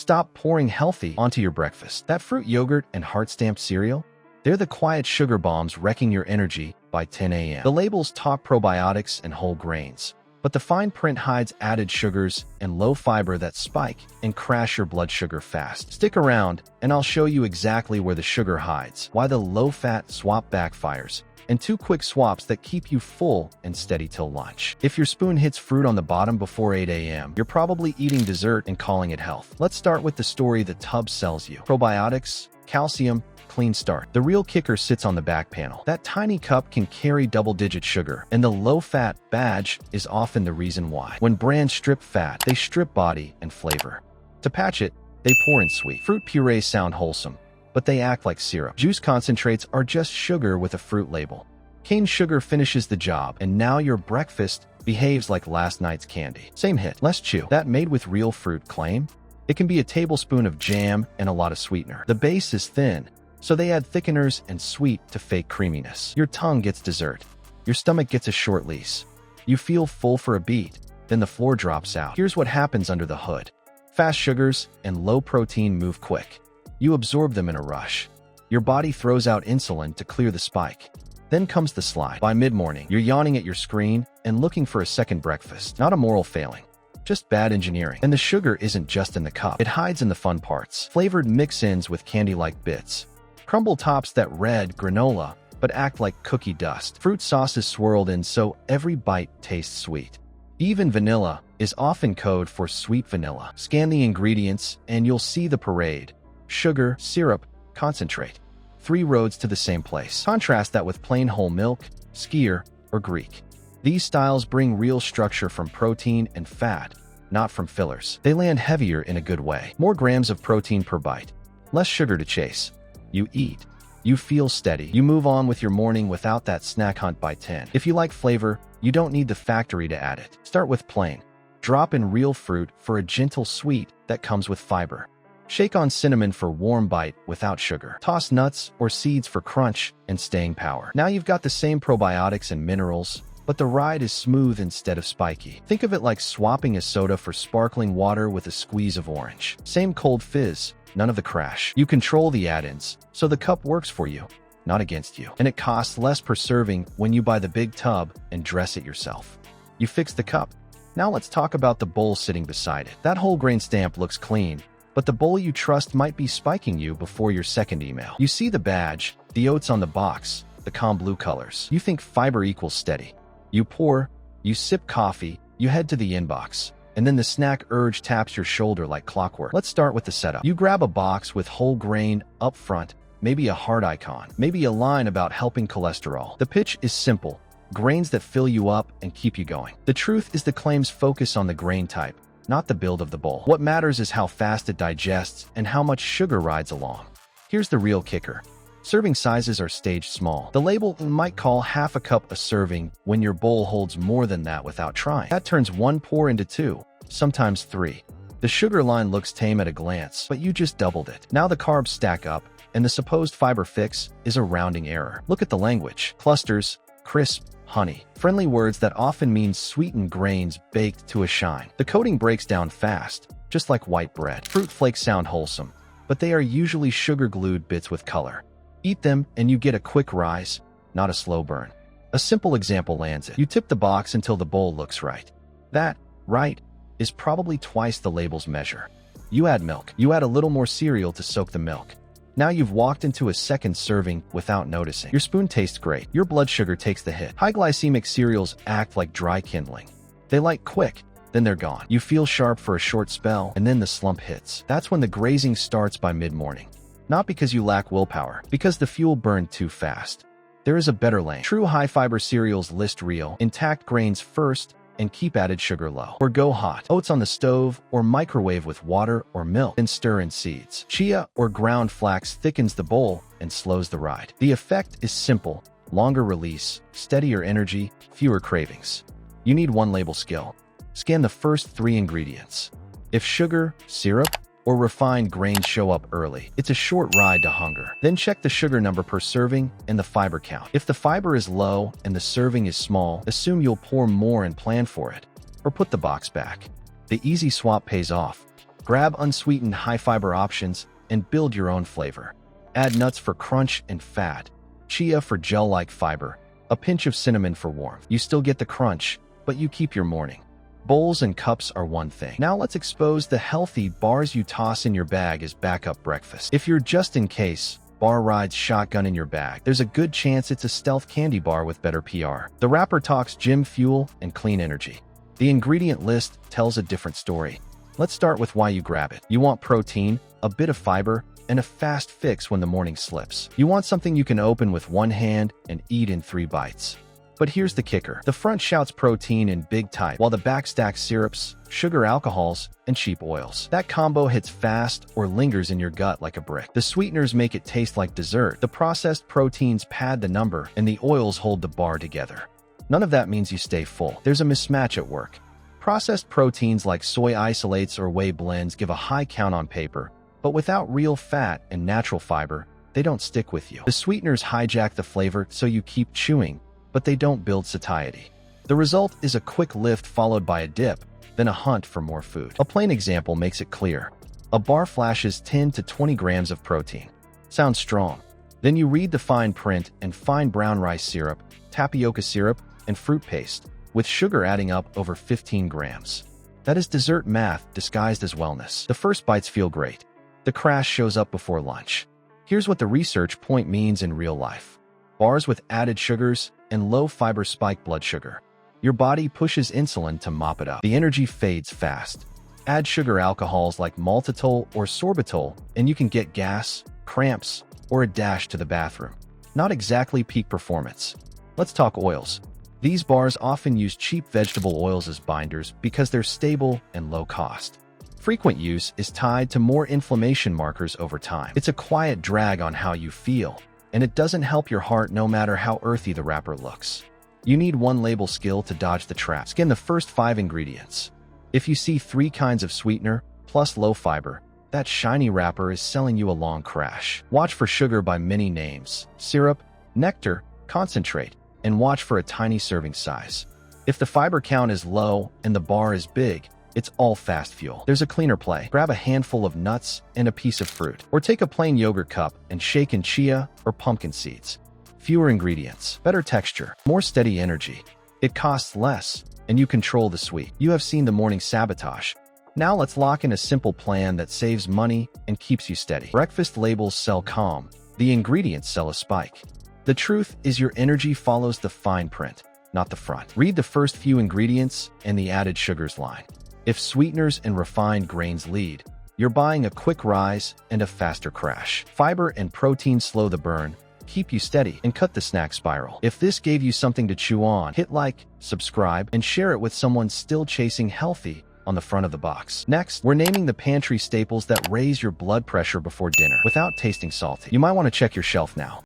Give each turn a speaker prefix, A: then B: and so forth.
A: Stop pouring healthy onto your breakfast. That fruit yogurt and heart-stamped cereal? They're the quiet sugar bombs wrecking your energy by 10 a.m. The labels talk probiotics and whole grains, but the fine print hides added sugars and low fiber that spike and crash your blood sugar fast. Stick around, and I'll show you exactly where the sugar hides, why the low-fat swap backfires, and 2 quick swaps that keep you full and steady till lunch. If your spoon hits fruit on the bottom before 8 a.m., you're probably eating dessert and calling it health. Let's start with the story the tub sells you. Probiotics, calcium, clean start. The real kicker sits on the back panel. That tiny cup can carry double-digit sugar, and the low-fat badge is often the reason why. When brands strip fat, they strip body and flavor. To patch it, they pour in sweet. Fruit purees sound wholesome, but they act like syrup. Juice concentrates are just sugar with a fruit label. Cane sugar finishes the job, and now your breakfast behaves like last night's candy. Same hit, less chew. That made with real fruit claim? It can be a tablespoon of jam and a lot of sweetener. The base is thin, so they add thickeners and sweet to fake creaminess. Your tongue gets dessert. Your stomach gets a short lease. You feel full for a beat, then the floor drops out. Here's what happens under the hood. Fast sugars and low protein move quick. You absorb them in a rush. Your body throws out insulin to clear the spike. Then comes the slide. By mid-morning, you're yawning at your screen and looking for a second breakfast. Not a moral failing, just bad engineering. And the sugar isn't just in the cup. It hides in the fun parts. Flavored mix-ins with candy-like bits. Crumble tops that read granola, but act like cookie dust. Fruit sauces swirled in so every bite tastes sweet. Even vanilla is often code for sweet vanilla. Scan the ingredients and you'll see the parade. Sugar, syrup, concentrate. 3 roads to the same place. Contrast that with plain whole milk, skyr, or Greek. These styles bring real structure from protein and fat, not from fillers. They land heavier in a good way. More grams of protein per bite. Less sugar to chase. You eat. You feel steady. You move on with your morning without that snack hunt by 10. If you like flavor, you don't need the factory to add it. Start with plain. Drop in real fruit for a gentle sweet that comes with fiber. Shake on cinnamon for warm bite without sugar. Toss nuts or seeds for crunch and staying power. Now you've got the same probiotics and minerals, but the ride is smooth instead of spiky. Think of it like swapping a soda for sparkling water with a squeeze of orange. Same cold fizz, none of the crash. You control the add-ins, so the cup works for you, not against you. And it costs less per serving when you buy the big tub and dress it yourself. You fix the cup. Now let's talk about the bowl sitting beside it. That whole grain stamp looks clean, but the bowl you trust might be spiking you before your second email. You see the badge, the oats on the box, the calm blue colors. You think fiber equals steady. You pour, you sip coffee, you head to the inbox, and then the snack urge taps your shoulder like clockwork. Let's start with the setup. You grab a box with whole grain up front, maybe a heart icon, maybe a line about helping cholesterol. The pitch is simple. Grains that fill you up and keep you going. The truth is the claims focus on the grain type, not the build of the bowl. What matters is how fast it digests and how much sugar rides along. Here's the real kicker. Serving sizes are staged small. The label might call half a cup a serving when your bowl holds more than that without trying. That turns 1 pour into 2, sometimes 3. The sugar line looks tame at a glance, but you just doubled it. Now the carbs stack up, and the supposed fiber fix is a rounding error. Look at the language. Clusters, crisp, honey. Friendly words that often mean sweetened grains baked to a shine. The coating breaks down fast, just like white bread. Fruit flakes sound wholesome, but they are usually sugar-glued bits with color. Eat them and you get a quick rise, not a slow burn. A simple example lands it. You tip the box until the bowl looks right. That, right, is probably twice the label's measure. You add milk. You add a little more cereal to soak the milk. Now you've walked into a second serving without noticing. Your spoon tastes great. Your blood sugar takes the hit. High glycemic cereals act like dry kindling. They light quick, then they're gone. You feel sharp for a short spell, and then the slump hits. That's when the grazing starts by mid-morning. Not because you lack willpower, because the fuel burned too fast. There is a better lane. True high-fiber cereals list real, intact grains first and keep added sugar low. Or go hot. Oats on the stove or microwave with water or milk, then stir in seeds. Chia or ground flax thickens the bowl and slows the ride. The effect is simple. Longer release, steadier energy, fewer cravings. You need one label skill. Scan the first 3 ingredients. If sugar, syrup, or refined grains show up early, it's a short ride to hunger. Then check the sugar number per serving and the fiber count. If the fiber is low and the serving is small, assume you'll pour more and plan for it, or put the box back. The easy swap pays off. Grab unsweetened high-fiber options and build your own flavor. Add nuts for crunch and fat, chia for gel-like fiber, a pinch of cinnamon for warmth. You still get the crunch, but you keep your morning. Bowls and cups are one thing. Now let's expose the healthy bars you toss in your bag as backup breakfast. If you're just in case bar rides shotgun in your bag, there's a good chance it's a stealth candy bar with better PR. The wrapper talks gym fuel and clean energy. The ingredient list tells a different story. Let's start with why you grab it. You want protein, a bit of fiber, and a fast fix when the morning slips. You want something you can open with one hand and eat in 3 bites. But here's the kicker. The front shouts protein in big type, while the back stacks syrups, sugar alcohols, and cheap oils. That combo hits fast or lingers in your gut like a brick. The sweeteners make it taste like dessert. The processed proteins pad the number, and the oils hold the bar together. None of that means you stay full. There's a mismatch at work. Processed proteins like soy isolates or whey blends give a high count on paper, but without real fat and natural fiber, they don't stick with you. The sweeteners hijack the flavor so you keep chewing, but they don't build satiety. The result is a quick lift followed by a dip, then a hunt for more food. A plain example makes it clear. A bar flashes 10 to 20 grams of protein. Sounds strong. Then you read the fine print and find brown rice syrup, tapioca syrup, and fruit paste, with sugar adding up over 15 grams. That is dessert math disguised as wellness. The first bites feel great. The crash shows up before lunch. Here's what the research point means in real life. Bars with added sugars and low fiber spike blood sugar. Your body pushes insulin to mop it up. The energy fades fast. Add sugar alcohols like maltitol or sorbitol, and you can get gas, cramps, or a dash to the bathroom. Not exactly peak performance. Let's talk oils. These bars often use cheap vegetable oils as binders because they're stable and low cost. Frequent use is tied to more inflammation markers over time. It's a quiet drag on how you feel, and it doesn't help your heart no matter how earthy the wrapper looks. You need one label skill to dodge the trap. Scan the first 5 ingredients. If you see 3 kinds of sweetener plus low fiber, that shiny wrapper is selling you a long crash. Watch for sugar by many names: syrup, nectar, concentrate, and watch for a tiny serving size. If the fiber count is low and the bar is big, it's all fast fuel. There's a cleaner play. Grab a handful of nuts and a piece of fruit, or take a plain yogurt cup and shake in chia or pumpkin seeds. Fewer ingredients, better texture, more steady energy. It costs less, and you control the sweet. You have seen the morning sabotage. Now let's lock in a simple plan that saves money and keeps you steady. Breakfast labels sell calm. The ingredients sell a spike. The truth is your energy follows the fine print, not the front. Read the first few ingredients and the added sugars line. If sweeteners and refined grains lead, you're buying a quick rise and a faster crash. Fiber and protein slow the burn, keep you steady, and cut the snack spiral. If this gave you something to chew on, hit like, subscribe, and share it with someone still chasing healthy on the front of the box. Next, we're naming the pantry staples that raise your blood pressure before dinner without tasting salty. You might want to check your shelf now.